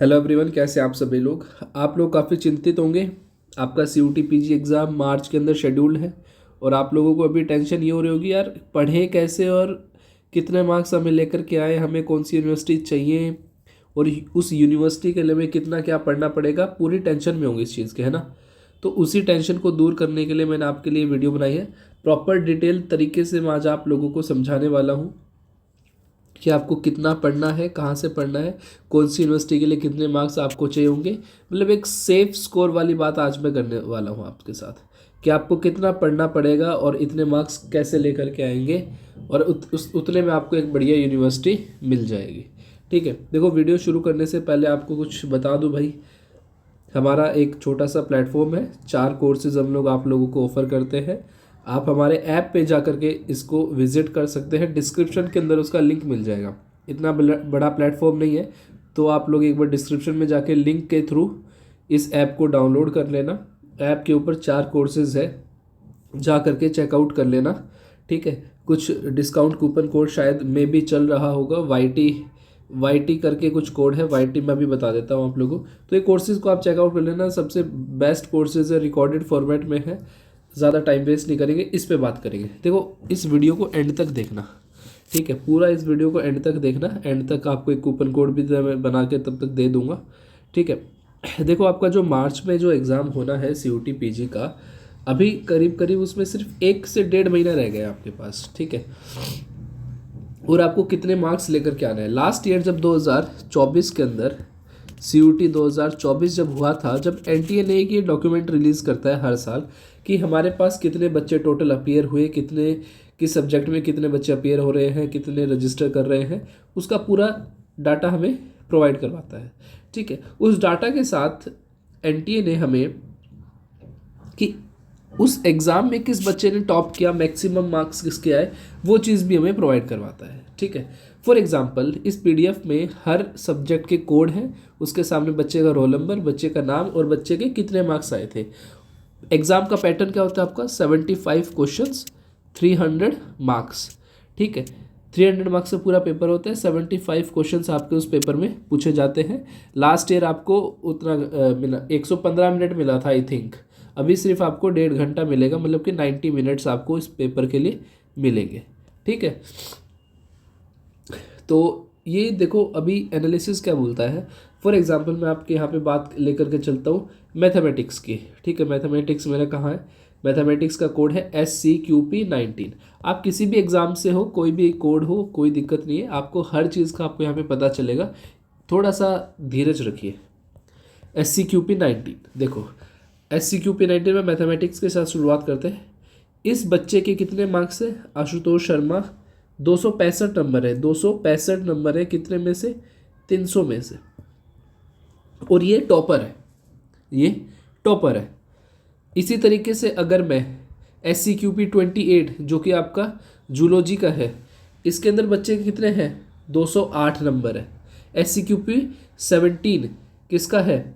Hello everyone, कैसे आप सभी लोग। आप लोग काफ़ी चिंतित होंगे। आपका CUT PG एग्ज़ाम मार्च के अंदर शेड्यूल्ड है और आप लोगों को अभी टेंशन ये हो रही होगी, यार पढ़ें कैसे और कितने मार्क्स हमें लेकर के आए, हमें कौन सी यूनिवर्सिटी चाहिए और उस यूनिवर्सिटी के लिए हमें कितना क्या पढ़ना पड़ेगा। पूरी टेंशन में होंगे इस चीज़ के, है ना। तो उसी टेंशन को दूर करने के लिए मैंने आपके लिए वीडियो बनाई है। प्रॉपर डिटेल तरीके से मैं आज आप लोगों को समझाने वाला हूँ कि आपको कितना पढ़ना है, कहाँ से पढ़ना है, कौन सी यूनिवर्सिटी के लिए कितने मार्क्स आपको चाहिए होंगे। मतलब एक सेफ स्कोर वाली बात आज मैं करने वाला हूँ आपके साथ कि आपको कितना पढ़ना पड़ेगा और इतने मार्क्स कैसे लेकर के आएंगे और उतने में आपको एक बढ़िया यूनिवर्सिटी मिल जाएगी। ठीक है, देखो वीडियो शुरू करने से पहले आपको कुछ बता दूँ भाई। हमारा एक छोटा सा प्लेटफॉर्म है, 4 कोर्सेज हम लोग आप लोगों को ऑफ़र करते हैं। आप हमारे ऐप पे जा कर के इसको विज़िट कर सकते हैं, डिस्क्रिप्शन के अंदर उसका लिंक मिल जाएगा। इतना बड़ा प्लेटफॉर्म नहीं है, तो आप लोग एक बार डिस्क्रिप्शन में जाके लिंक के थ्रू इस ऐप को डाउनलोड कर लेना। ऐप के ऊपर 4 कोर्सेज है, जा करके चेकआउट कर लेना। ठीक है, कुछ डिस्काउंट कूपन कोड शायद में भी चल रहा होगा, वाई टी करके कुछ कोड है, वाई टी मैं भी बता देता हूँ आप लोगों को। तो ये कोर्सेज़ को आप चेकआउट कर लेना, सबसे बेस्ट कोर्सेज़ है, रिकॉर्डेड फॉर्मेट में है। ज़्यादा टाइम वेस्ट नहीं करेंगे, इस पे बात करेंगे। देखो इस वीडियो को एंड तक देखना, ठीक है, पूरा इस वीडियो को एंड तक देखना। एंड तक आपको एक कूपन कोड भी मैं बना के तब तक दे दूंगा। ठीक है, देखो आपका जो मार्च में जो एग्ज़ाम होना है CUT PG का, अभी करीब करीब उसमें सिर्फ 1 से 1.5 महीना रह गया आपके पास। ठीक है, और आपको कितने मार्क्स लेकर के आना है। लास्ट ईयर जब 2024 के अंदर CUT 2024 जब हुआ था, जब NTA ने एक ये डॉक्यूमेंट रिलीज़ करता है हर साल कि हमारे पास कितने बच्चे टोटल अपीयर हुए, कितने किस सब्जेक्ट में कितने बच्चे अपीयर हो रहे हैं, कितने रजिस्टर कर रहे हैं, उसका पूरा डाटा हमें प्रोवाइड करवाता है। ठीक है, उस डाटा के साथ NTA ने हमें कि उस एग्ज़ाम में किस बच्चे ने टॉप किया, मैक्सिमम मार्क्स किसके आए, वो चीज़ भी हमें प्रोवाइड करवाता है। ठीक है, फॉर एग्जांपल इस PDF में हर सब्जेक्ट के कोड हैं, उसके सामने बच्चे का रोल नंबर, बच्चे का नाम और बच्चे के कितने मार्क्स आए थे। एग्ज़ाम का पैटर्न क्या होता है आपका, 75 क्वेश्चंस, 300 मार्क्स। ठीक है, 300 मार्क्स से पूरा पेपर होता है। 75 क्वेश्चंस आपके उस पेपर में पूछे जाते हैं। लास्ट ईयर आपको उतना मिला, 115 मिनट मिला था आई थिंक। अभी सिर्फ आपको 1.5 घंटा मिलेगा, मतलब कि 90 मिनट्स आपको इस पेपर के लिए मिलेंगे। ठीक है, तो ये देखो अभी एनालिसिस क्या बोलता है। फॉर एग्जांपल मैं आपके यहाँ पे बात लेकर के चलता हूँ मैथमेटिक्स की। ठीक है, मैथमेटिक्स मेरा कहाँ है, मैथमेटिक्स का कोड है SCQP19। आप किसी भी एग्ज़ाम से हो, कोई भी कोड हो, कोई दिक्कत नहीं है, आपको हर चीज़ का आपको यहाँ पे पता चलेगा। थोड़ा सा धीरज रखिए। SCQP19 देखो, SCQP19 में मैथमेटिक्स के साथ शुरुआत करते हैं। इस बच्चे के कितने मार्क्स है, आशुतोष शर्मा, 265 नंबर है। 265 नंबर है, कितने में से, 300 में से। और ये टॉपर है, ये टॉपर है। इसी तरीके से अगर मैं SCQP28 जो कि आपका जूलॉजी का है, इसके अंदर बच्चे के कितने हैं, 208 नंबर है। SCQP17 किसका है,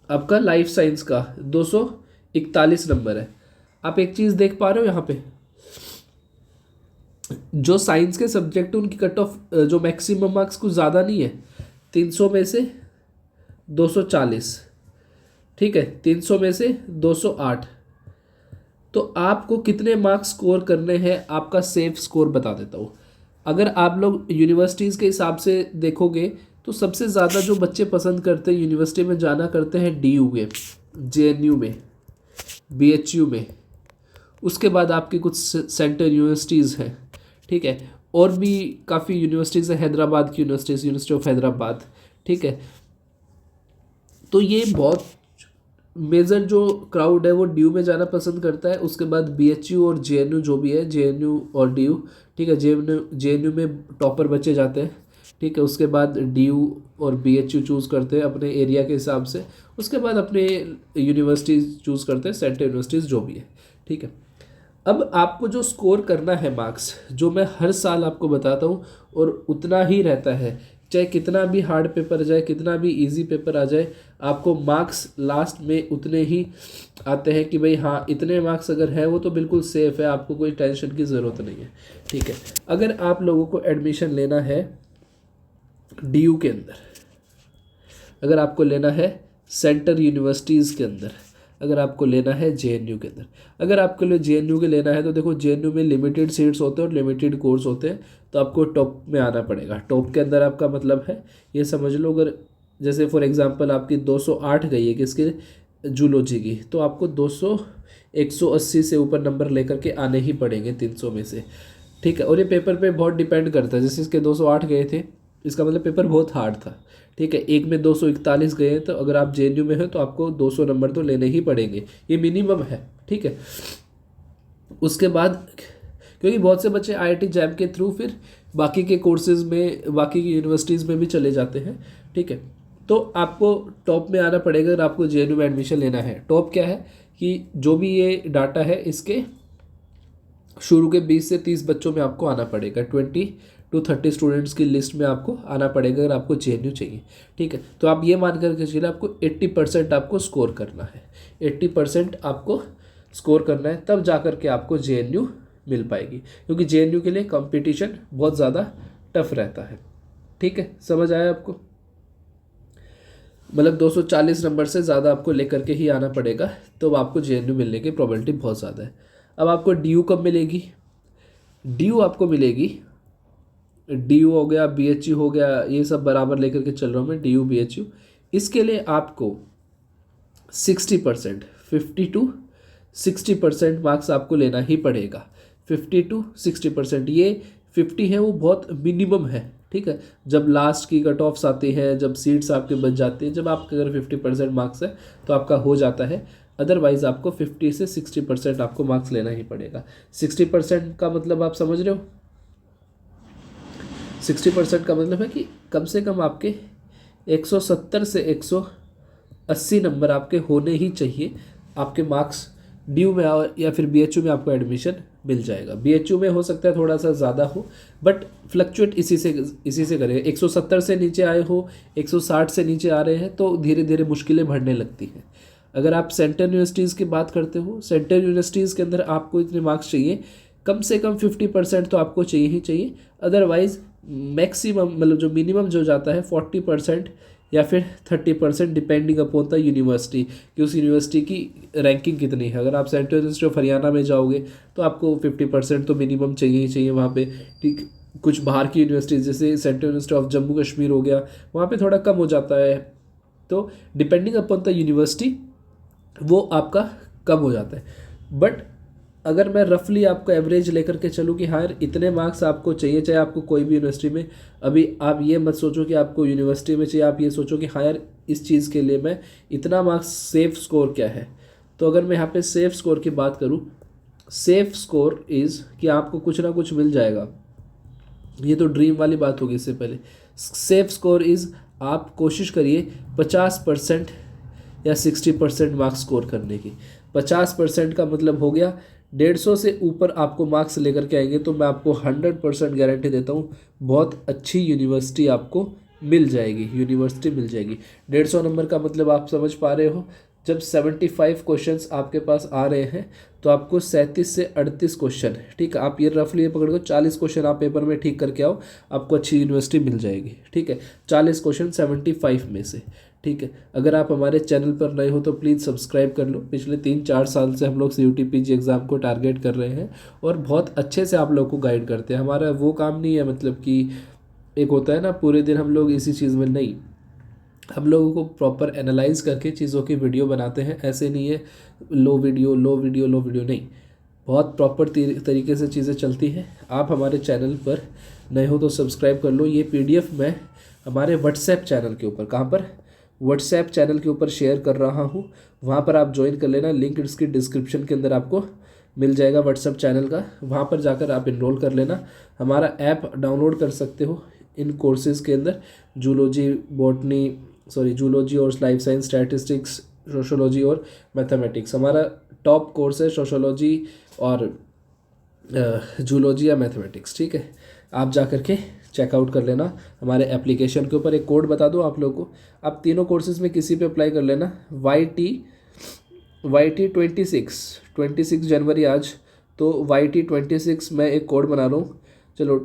आपका लाइफ साइंस का, 241 नंबर है। आप एक चीज़ देख पा रहे हो यहाँ पे, जो साइंस के सब्जेक्ट उनकी कट ऑफ जो मैक्सिमम मार्क्स कुछ ज़्यादा नहीं है, 300 में से 240। ठीक है, 300 में से 208। तो आपको कितने मार्क्स स्कोर करने हैं, आपका सेफ स्कोर बता देता हूँ। अगर आप लोग यूनिवर्सिटीज़ के हिसाब से देखोगे तो सबसे ज़्यादा जो बच्चे पसंद करते हैं यूनिवर्सिटी में जाना करते हैं DU में, JNU में, BHU में। उसके बाद आपकी कुछ सेंटर यूनिवर्सिटीज़ हैं। ठीक है, और भी काफ़ी यूनिवर्सिटीज़ हैं, हैदराबाद की यूनिवर्सिटीज़, यूनिवर्सिटी ऑफ हैदराबाद। ठीक है, तो ये बहुत मेजर जो क्राउड है वो DU में जाना पसंद करता है। उसके बाद BHU और JNU जो भी है, JNU और DU। ठीक है, JNU में टॉपर बच्चे जाते हैं। ठीक है, उसके बाद DU और BHU चूज़ करते हैं अपने एरिया के हिसाब से। उसके बाद अपने यूनिवर्सिटीज़ चूज़ करते हैं, सेंटर यूनिवर्सिटीज़ जो भी है। ठीक है, अब आपको जो स्कोर करना है मार्क्स, जो मैं हर साल आपको बताता हूँ, और उतना ही रहता है, चाहे कितना भी हार्ड पेपर आ जाए, कितना भी इजी पेपर आ जाए, आपको मार्क्स लास्ट में उतने ही आते हैं कि भाई हाँ इतने मार्क्स अगर है वो तो बिल्कुल सेफ़ है, आपको कोई टेंशन की ज़रूरत नहीं है। ठीक है, अगर आप लोगों को एडमिशन लेना है DU के अंदर, अगर आपको लेना है सेंटर यूनिवर्सिटीज़ के अंदर, अगर आपको लेना है जेएनयू के अंदर, अगर आपके लिए जेएनयू के लेना है तो देखो जेएनयू में लिमिटेड सीट्स होते हैं और लिमिटेड कोर्स होते हैं, तो आपको टॉप में आना पड़ेगा। टॉप के अंदर आपका मतलब है ये समझ लो, अगर जैसे फॉर एग्जांपल आपकी 208 गई है किसके, जूलॉजी की, तो आपको 180 से ऊपर नंबर लेकर के आने ही पड़ेंगे 300 में से, ठीक है। और ये पेपर पे बहुत डिपेंड करता है, जैसे इसके 208 गए थे, इसका मतलब पेपर बहुत हार्ड था, ठीक है। एक में 241 गए तो अगर आप जेएनयू में हो तो आपको 200 नंबर तो लेने ही पड़ेंगे, ये मिनिमम है, ठीक है। उसके बाद क्योंकि बहुत से बच्चे आईआईटी जैम के थ्रू फिर बाकी के कोर्सेज में, बाकी की यूनिवर्सिटीज़ में भी चले जाते हैं, ठीक है। तो आपको टॉप में आना पड़ेगा अगर आपको जेएनयू में एडमिशन लेना है। टॉप क्या है कि जो भी ये डाटा है इसके शुरू के 20 से 30 बच्चों में आपको आना पड़ेगा, 20 to 30 स्टूडेंट्स की लिस्ट में आपको आना पड़ेगा अगर आपको जेएनयू चाहिए, ठीक है। तो आप ये मान करके चलिए आपको 80% आपको स्कोर करना है, 80% आपको स्कोर करना है, तब जा कर के आपको जेएनयू मिल पाएगी, क्योंकि जेएनयू के लिए कंपटीशन बहुत ज़्यादा टफ रहता है, ठीक है। समझ आया आपको, मतलब 240 नंबर से ज़्यादा आपको लेकर के ही आना पड़ेगा, तो आपको जेएनयू मिलने की प्रोबेबिलिटी बहुत ज़्यादा है। अब आपको डीयू कब मिलेगी, डीयू आपको मिलेगी, डीयू हो गया, बीएचयू हो गया, ये सब बराबर लेकर के चल रहा हूँ मैं, डीयू बीएचयू, इसके लिए आपको 60%, 50 to 60% मार्क्स आपको लेना ही पड़ेगा, 50 to 60%। ये 50 है वो बहुत मिनिमम है, ठीक है। जब लास्ट की कट ऑफ्स आती हैं, जब सीट्स आपके बच जाती हैं, जब आपके अगर 50% मार्क्स है तो आपका हो जाता है, अदरवाइज आपको 50 से 60% आपको मार्क्स लेना ही पड़ेगा। 60% का मतलब आप समझ रहे हो, 60% का मतलब है कि कम से कम आपके 170 से 180 नंबर आपके होने ही चाहिए, आपके मार्क्स ड्यू में या फिर बीएचयू में आपको एडमिशन मिल जाएगा। बीएचयू में हो सकता है थोड़ा सा ज़्यादा हो, बट फ्लक्चुएट इसी से करेगा। 170 से नीचे आए हो, 160 से नीचे आ रहे हैं तो धीरे धीरे मुश्किलें बढ़ने लगती हैं। अगर आप सेंट्रल यूनिवर्सिटीज़ की बात करते हो, सेंट्रल यूनिवर्सिटीज़ के अंदर आपको इतने मार्क्स चाहिए, कम से कम 50% तो आपको चाहिए ही चाहिए, अदरवाइज मैक्सिमम मतलब जो मिनिमम जो जाता है 40% या फिर 30% डिपेंडिंग अपॉन द यूनिवर्सिटी, कि उस यूनिवर्सिटी की रैंकिंग कितनी है। अगर आप सेंट्रल यूनिवर्सिटी ऑफ हरियाणा में जाओगे तो आपको 50% तो मिनिमम चाहिए ही चाहिए वहाँ पे, ठीक। कुछ बाहर की यूनिवर्सिटीज़ जैसे central university of Jammu Kashmir हो गया, वहाँ पे थोड़ा कम हो जाता है, तो डिपेंडिंग अपॉन द यूनिवर्सिटी वो आपका कम हो जाता है। बट अगर मैं रफली आपको एवरेज लेकर के चलूँ कि हाँ यार इतने मार्क्स आपको चाहिए, चाहे आपको कोई भी यूनिवर्सिटी में, अभी आप ये मत सोचो कि आपको यूनिवर्सिटी में चाहिए, आप ये सोचो कि हाँ यार इस चीज़ के लिए मैं इतना मार्क्स सेफ स्कोर क्या है। तो अगर मैं यहाँ पे सेफ स्कोर की बात करूँ, सेफ स्कोर इज़ कि आपको कुछ ना कुछ मिल जाएगा, ये तो ड्रीम वाली बात होगी। इससे पहले सेफ स्कोर इज़ आप कोशिश करिए 50% या 60% मार्क्स स्कोर करने की। 50% का मतलब हो गया 150 से ऊपर आपको मार्क्स लेकर के आएंगे तो मैं आपको 100% गारंटी देता हूँ बहुत अच्छी यूनिवर्सिटी आपको मिल जाएगी, यूनिवर्सिटी मिल जाएगी। 150 नंबर का मतलब आप समझ पा रहे हो, जब 75 क्वेश्चंस आपके पास आ रहे हैं तो आपको 37 से 38 क्वेश्चन, ठीक है, आप ये रफली ये पकड़ को 40 क्वेश्चन आप पेपर में ठीक करके आओ, आपको अच्छी यूनिवर्सिटी मिल जाएगी, ठीक है। 40 क्वेश्चन 75 में से, ठीक है। अगर आप हमारे चैनल पर नए हो तो प्लीज़ सब्सक्राइब कर लो। पिछले 3-4 साल से हम लोग CUT PG एग्ज़ाम को टारगेट कर रहे हैं और बहुत अच्छे से आप लोग को गाइड करते हैं। हमारा वो काम नहीं है मतलब कि एक होता है ना पूरे दिन हम लोग इसी चीज़ में, नहीं, हम लोगों को प्रॉपर एनालाइज करके चीज़ों की वीडियो बनाते हैं। ऐसे नहीं है लो वीडियो लो वीडियो लो वीडियो, नहीं, बहुत प्रॉपर तरीके से चीज़ें चलती हैं। आप हमारे चैनल पर नए हो तो सब्सक्राइब कर लो। ये PDF मैं हमारे व्हाट्सएप चैनल के ऊपर, कहाँ पर, व्हाट्सएप चैनल के ऊपर शेयर कर रहा हूँ, वहाँ पर आप ज्वाइन कर लेना। लिंक इसकी डिस्क्रिप्शन के अंदर आपको मिल जाएगा व्हाट्सएप चैनल का, वहाँ पर जाकर आप इनरोल कर लेना। हमारा ऐप डाउनलोड कर सकते हो इन कोर्सेज़ के अंदर, जूलॉजी और लाइफ साइंस, स्टैटिस्टिक्स, सोशोलॉजी और मैथमेटिक्स। हमारा टॉप कोर्स है सोशोलॉजी और जूलॉजी या मैथमेटिक्स, ठीक है। आप जा कर के चेकआउट कर लेना हमारे एप्लीकेशन के ऊपर। एक कोड बता दो आप लोगों को, आप तीनों कोर्सेज में किसी पे अप्लाई कर लेना। YT 26 जनवरी आज, तो YT 26 मैं एक कोड बना रहा हूँ, चलो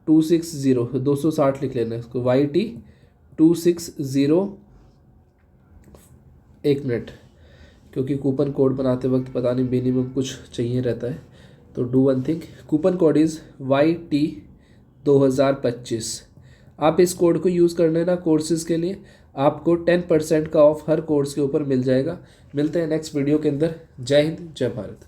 260 लिख लेना इसको, YT 260 एक मिनट, क्योंकि कूपन कोड बनाते वक्त पता नहीं मिनिमम कुछ चाहिए रहता है, तो do one thing, coupon code is YT2025। आप इस कोड को यूज़ कर लेना कोर्सेज़ के लिए, आपको 10% का ऑफ हर कोर्स के ऊपर मिल जाएगा। मिलते हैं नेक्स्ट वीडियो के अंदर। जय हिंद, जय भारत।